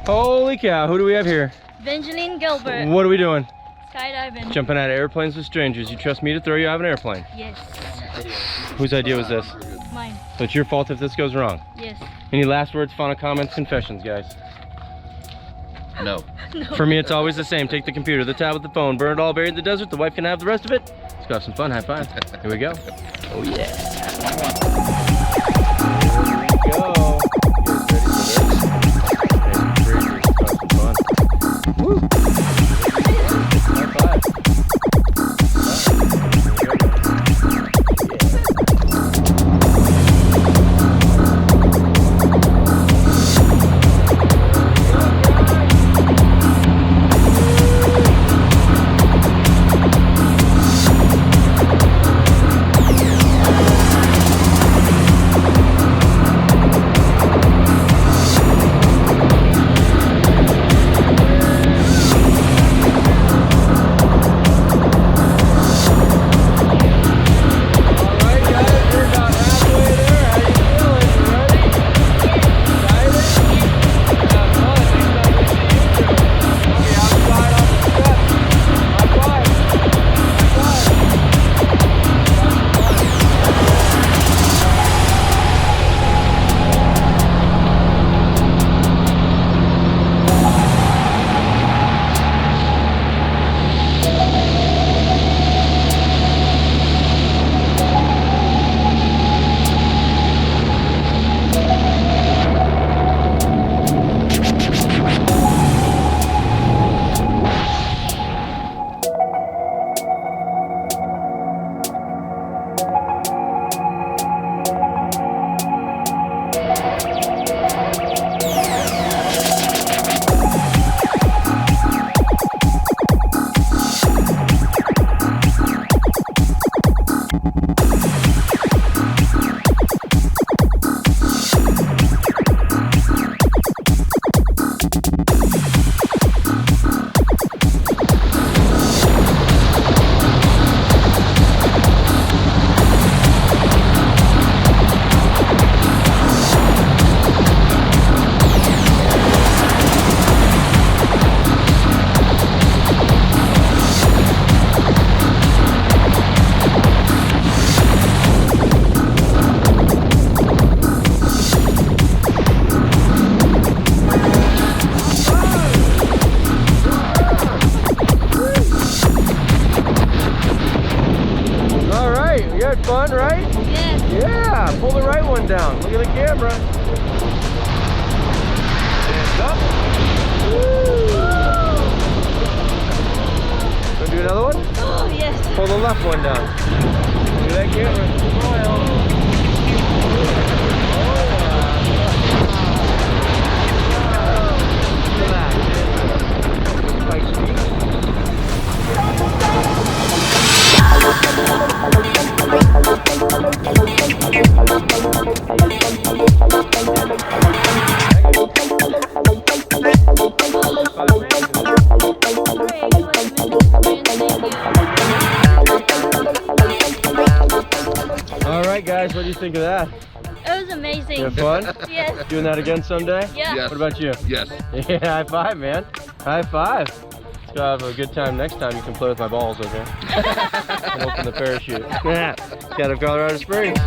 Holy cow, who do we have here? Evangeline Gilbert. What are we doing? Skydiving. Jumping out of airplanes with strangers. You trust me to throw you out of an airplane? Yes. Whose idea was this? Mine. So it's your fault if this goes wrong? Yes. Any last words, final comments, confessions, guys? No. No. For me, it's always the same. Take the computer, the tablet, the phone, burn it all, bury it in the desert. The wife can have the rest of it. Let's go have some fun. High five. Here we go. Oh, yeah. Here we go. Woo. High five. Fun, right? Yes. Yeah, pull the right one down. Look at the camera. Hands up. Woo. Wanna do another one? Oh, yes. Pull the left one down. Look at that camera. Smile. Alright guys, what do you think of that? It was amazing. You have fun? Yes. Doing that again someday? Yeah. Yes. What about you? Yes. Yeah, high five, man. High five. Let's go have a good time next time. You can play with my balls, okay? And open the parachute. Yeah. Out of Colorado Springs.